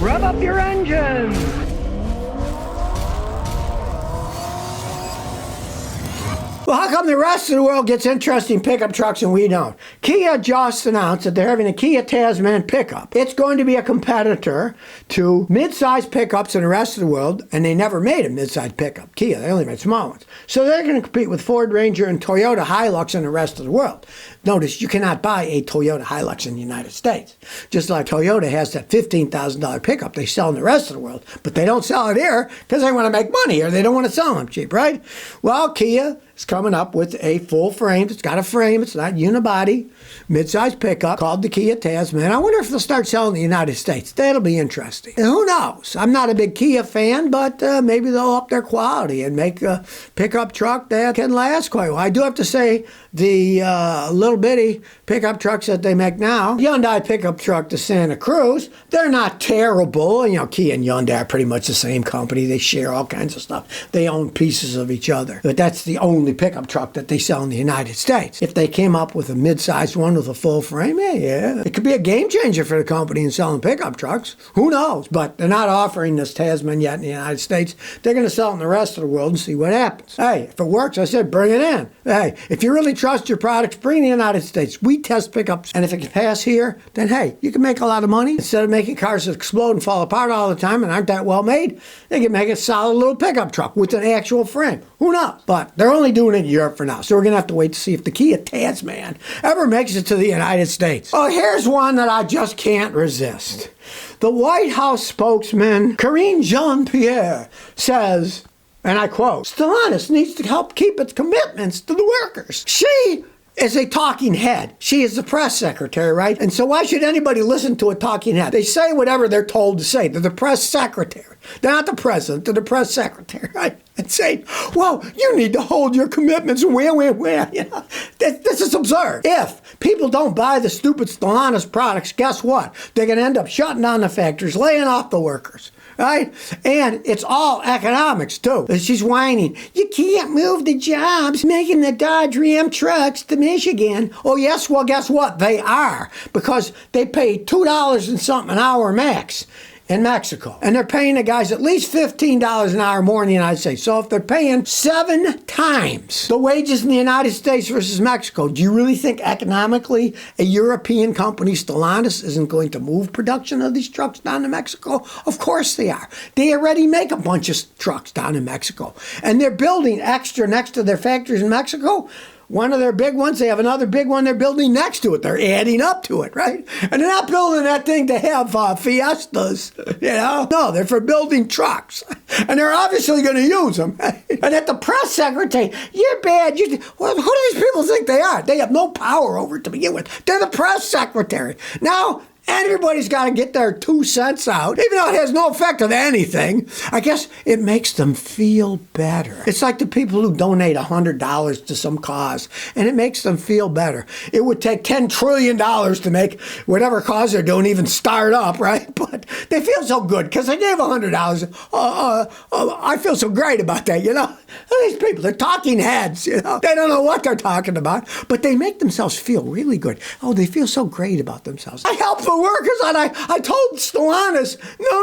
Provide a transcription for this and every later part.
Rev up your engines! Well, how come the rest of the world gets interesting pickup trucks and we don't? Kia just announced that they're having a Kia Tasman pickup. It's going to be a competitor to mid-size pickups in the rest of the world, and they never made a mid-size pickup. Kia, they only made small ones. So they're going to compete with Ford Ranger and Toyota Hilux in the rest of the world. Notice, you cannot buy a Toyota Hilux in the United States. Just like Toyota has that $15,000 pickup they sell in the rest of the world, but they don't sell it here because they want to make money or they don't want to sell them cheap, right? Well, Kia is coming up with a full frame. It's got a frame. It's not unibody. Mid-size pickup called the Kia Tasman. I wonder if they'll start selling in the United States. That'll be interesting. And who knows? I'm not a big Kia fan, but maybe they'll up their quality and make a pickup truck that can last quite a while. I do have to say, the little bitty pickup trucks that they make now, Hyundai pickup truck to Santa Cruz, they're not terrible. You know, Kia and Hyundai are pretty much the same company. They share all kinds of stuff. They own pieces of each other. But that's the only pickup truck that they sell in the United States. If they came up with a mid-sized one with a full frame, yeah, it could be a game changer for the company in selling pickup trucks. Who knows? But they're not offering this Tasman yet in the United States. They're going to sell it in the rest of the world and see what happens. Hey, if it works, I said bring it in. Hey, if you really trust your products, bring the United States. We test pickups, and if it can pass here, then hey, you can make a lot of money. Instead of making cars that explode and fall apart all the time and aren't that well made, they can make a solid little pickup truck with an actual frame. Who knows? But they're only doing it in Europe for now, so we're going to have to wait to see if the Kia Tasman ever makes it to the United States. Oh, here's one that I just can't resist. The White House spokesman, Karine Jean-Pierre, says, and I quote, Stellantis needs to help keep its commitments to the workers. She is a talking head. She is the press secretary, right? And so why should anybody listen to a talking head? They say whatever they're told to say. They're the press secretary. They're not the president. They're the press secretary, right? And say, well, you need to hold your commitments. Where? You know, this is absurd. If people don't buy the stupid Stellantis products, guess what? They're going to end up shutting down the factories, laying off the workers. Right? And it's all economics, too. She's whining. You can't move the jobs making the Dodge Ram trucks to Michigan. Oh, yes? Well, guess what? They are. Because they pay $2 and something an hour max in Mexico. And they're paying the guys at least $15 an hour more in the United States. So if they're paying 7 times the wages in the United States versus Mexico, do you really think economically a European company, Stellantis, isn't going to move production of these trucks down to Mexico? Of course they are. They already make a bunch of trucks down in Mexico. And they're building extra next to their factories in Mexico. One of their big ones, they have another big one they're building next to it. They're adding up to it, right? And they're not building that thing to have Fiestas, you know? No, they're for building trucks. And they're obviously going to use them. And at the press secretary, you're bad. Well, who do these people think they are? They have no power over it to begin with. They're the press secretary. Now, everybody's got to get their 2 cents out, even though it has no effect on anything. I guess it makes them feel better. It's like the people who donate $100 to some cause, and it makes them feel better. It would take $10 trillion to make whatever cause they're doing even start up, right? But they feel so good because they gave $100. I feel so great about that, you know? These people, they're talking heads, you know? They don't know what they're talking about, but they make themselves feel really good. Oh, they feel so great about themselves. I help the workers, and I told Stellantis,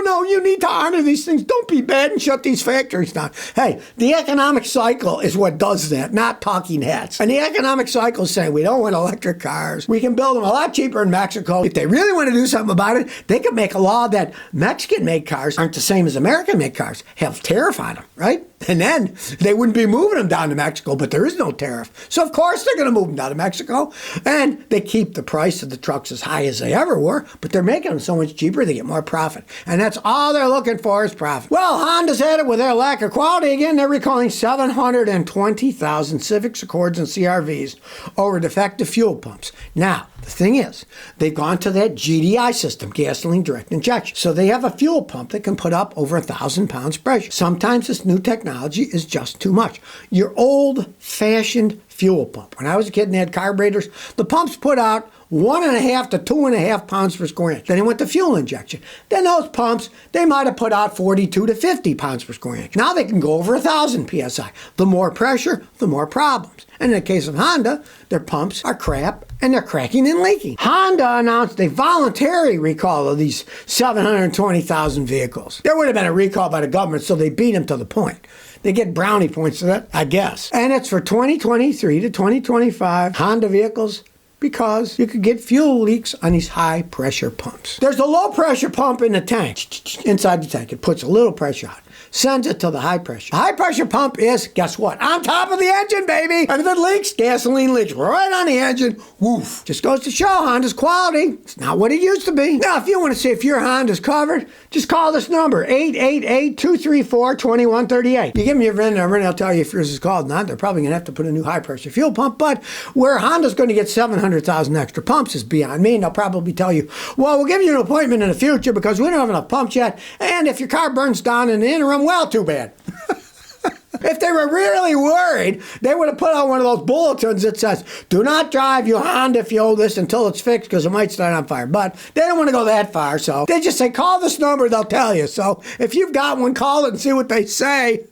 no, you need to honor these things. Don't be bad and shut these factories down. Hey, the economic cycle is what does that, not talking heads. And the economic cycle is saying we don't want electric cars. We can build them a lot cheaper in Mexico. If they really want to do something about it, they could make a law that Mexican-made cars aren't the same as American-made cars. Have tariff on them, right? And then they wouldn't be moving them down to Mexico, but there is no tariff. So, of course, they're going to move them down to Mexico. And they keep the price of the trucks as high as they ever were, but they're making them so much cheaper, they get more profit. And that's all they're looking for is profit. Well, Honda's at it with their lack of quality again. They're recalling 720,000 Civics, Accords, and CR-Vs over defective fuel pumps. Now, the thing is, they've gone to that GDI system, gasoline direct injection. So they have a fuel pump that can put up over 1,000 pounds pressure. Sometimes this new technology is just too much. Your old-fashioned fuel pump. When I was a kid and they had carburetors, the pumps put out 1.5 to 2.5 pounds per square inch. Then they went to fuel injection. Then those pumps, they might have put out 42 to 50 pounds per square inch. Now they can go over 1,000 PSI. The more pressure, the more problems. And in the case of Honda, their pumps are crap and they're cracking and leaking. Honda announced a voluntary recall of these 720,000 vehicles. There would have been a recall by the government, so they beat them to the point. They get brownie points for that, I guess. And it's for 2023 to 2025 Honda vehicles, because you could get fuel leaks on these high pressure pumps. There's a low pressure pump in the tank, inside the tank. It puts a little pressure on, sends it to the high pressure. The high pressure pump is, guess what? On top of the engine, baby. And if it leaks, gasoline leaks right on the engine. Woof. Just goes to show Honda's quality. It's not what it used to be. Now, if you want to see if your Honda's covered, just call this number, 888-234-2138. You give me your VIN number and I'll tell you if yours is called or not. They're probably going to have to put a new high pressure fuel pump, but where Honda's going to get 700,000 extra pumps is beyond me. And they'll probably tell you, well, we'll give you an appointment in the future because we don't have enough pumps yet. And if your car burns down in the interim, well, too bad. If they were really worried, they would have put out one of those bulletins that says, do not drive your Honda fuel this until it's fixed because it might start on fire. But they don't want to go that far, so they just say, call this number, they'll tell you. So if you've got one, call it and see what they say.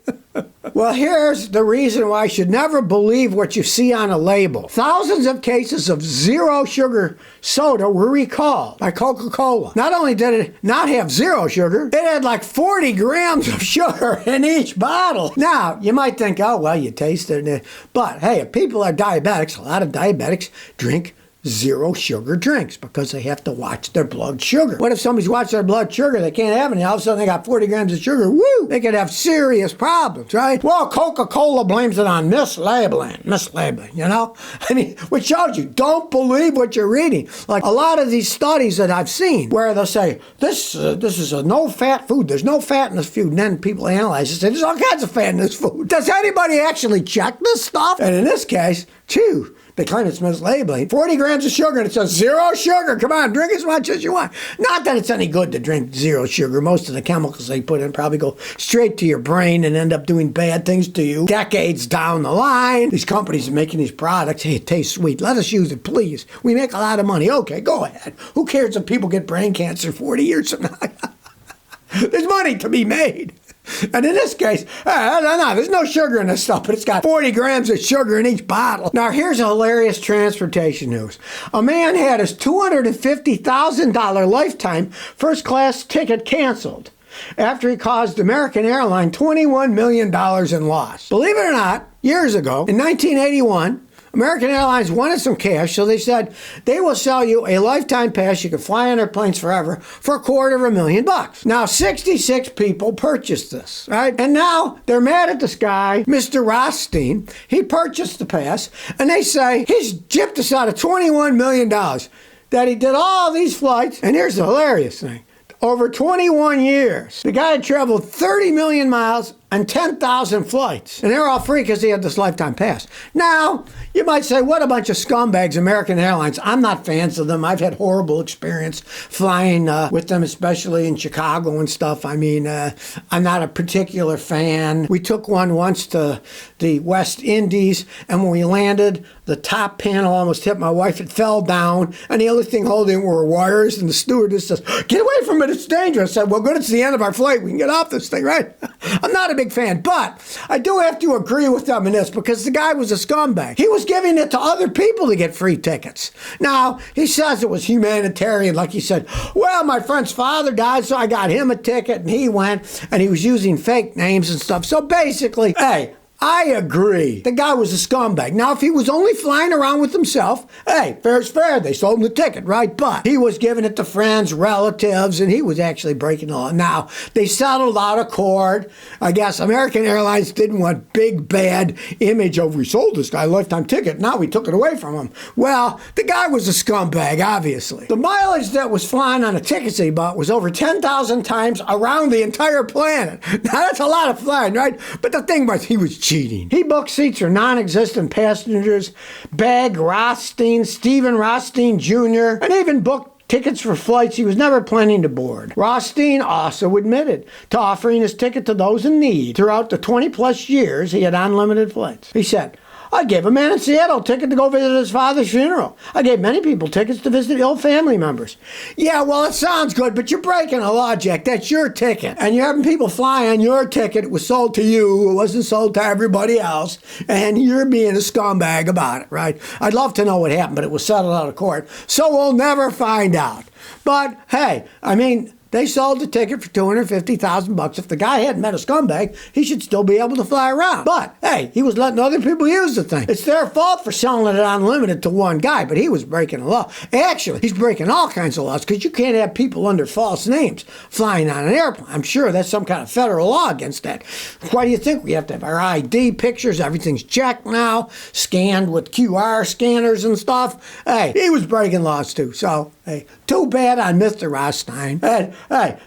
Well, here's the reason why you should never believe what you see on a label. Thousands of cases of zero sugar soda were recalled by Coca-Cola. Not only did it not have zero sugar, it had like 40 grams of sugar in each bottle. Now, you might think, oh, well, you tasted it. But hey, if people are diabetics, a lot of diabetics drink zero sugar drinks because they have to watch their blood sugar. What if somebody's watched their blood sugar, they can't have any, all of a sudden they got 40 grams of sugar, woo, they could have serious problems, right? Well, Coca-Cola blames it on mislabeling, you know? I mean, which shows you, don't believe what you're reading. Like a lot of these studies that I've seen where they'll say, this is a no-fat food, there's no fat in this food, and then people analyze it and say, there's all kinds of fat in this food. Does anybody actually check this stuff? And in this case, they claim it's mislabeling. 40 grams of sugar, and it says zero sugar. Come on, drink as much as you want. Not that it's any good to drink zero sugar. Most of the chemicals they put in probably go straight to your brain and end up doing bad things to you decades down the line. These companies are making these products. Hey, it tastes sweet. Let us use it, please. We make a lot of money. Okay, go ahead. Who cares if people get brain cancer 40 years from now? There's money to be made. And in this case, no, there's no sugar in this stuff, but it's got 40 grams of sugar in each bottle. Now, here's a hilarious transportation news. A man had his $250,000 lifetime first-class ticket canceled after he caused American Airlines $21 million in loss. Believe it or not, years ago, in 1981, American Airlines wanted some cash, so they said they will sell you a lifetime pass. You can fly on their planes forever for $250,000. Now, 66 people purchased this, right? And now they're mad at this guy, Mr. Rothstein. He purchased the pass, and they say he's gypped us out of $21 million, that he did all these flights. And here's the hilarious thing. Over 21 years, the guy had traveled 30 million miles and 10,000 flights. And they were all free because he had this lifetime pass. Now, you might say, what a bunch of scumbags, American Airlines. I'm not fans of them. I've had horrible experience flying with them, especially in Chicago and stuff. I mean, I'm not a particular fan. We took one once to the West Indies, and when we landed, the top panel almost hit my wife. It fell down, and the only thing holding were wires, and the stewardess says, get away from it, it's dangerous. I said, well, good, it's the end of our flight. We can get off this thing, right? I'm not a big fan, but I do have to agree with them in this because the guy was a scumbag. He was giving it to other people to get free tickets. Now, he says it was humanitarian, like he said, well, my friend's father died, so I got him a ticket, and he went, and he was using fake names and stuff. So basically, hey, I agree. The guy was a scumbag. Now, if he was only flying around with himself, hey, fair's fair. They sold him the ticket, right? But he was giving it to friends, relatives, and he was actually breaking the law. Now, they settled out of court. I guess American Airlines didn't want big, bad image of, we sold this guy a lifetime ticket. Now we took it away from him. Well, the guy was a scumbag, obviously. The mileage that was flying on the tickets that he bought was over 10,000 times around the entire planet. Now, that's a lot of flying, right? But the thing was, he was cheating. He booked seats for non-existent passengers, Stephen Rothstein Jr., and even booked tickets for flights he was never planning to board. Rothstein also admitted to offering his ticket to those in need. Throughout the 20-plus years, he had unlimited flights. He said, I gave a man in Seattle a ticket to go visit his father's funeral. I gave many people tickets to visit ill family members. Yeah, well, it sounds good, but you're breaking a law, Jack. That's your ticket. And you're having people fly on your ticket. It was sold to you. It wasn't sold to everybody else. And you're being a scumbag about it, right? I'd love to know what happened, but it was settled out of court. So we'll never find out. But, hey, I mean, they sold the ticket for $250,000. If the guy hadn't met a scumbag, he should still be able to fly around. But, hey, he was letting other people use the thing. It's their fault for selling it unlimited to one guy, but he was breaking the law. Actually, he's breaking all kinds of laws because you can't have people under false names flying on an airplane. I'm sure that's some kind of federal law against that. Why do you think we have to have our ID, pictures, everything's checked now, scanned with QR scanners and stuff? Hey, he was breaking laws too. So, hey, too bad on Mr. Rothstein. Hey,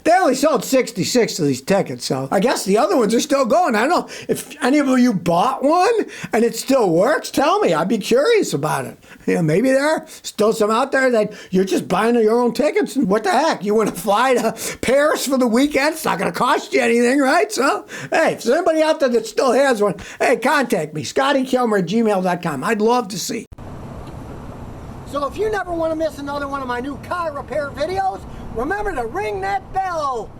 they only sold 66 of these tickets, so I guess the other ones are still going. I don't know if any of you bought one and it still works. Tell me. I'd be curious about it. Yeah, maybe there are still some out there that you're just buying your own tickets. And what the heck? You want to fly to Paris for the weekend? It's not going to cost you anything, right? So, hey, if there's anybody out there that still has one, hey, contact me, ScottyKilmer@gmail.com. I'd love to see. So if you never want to miss another one of my new car repair videos, remember to ring that bell.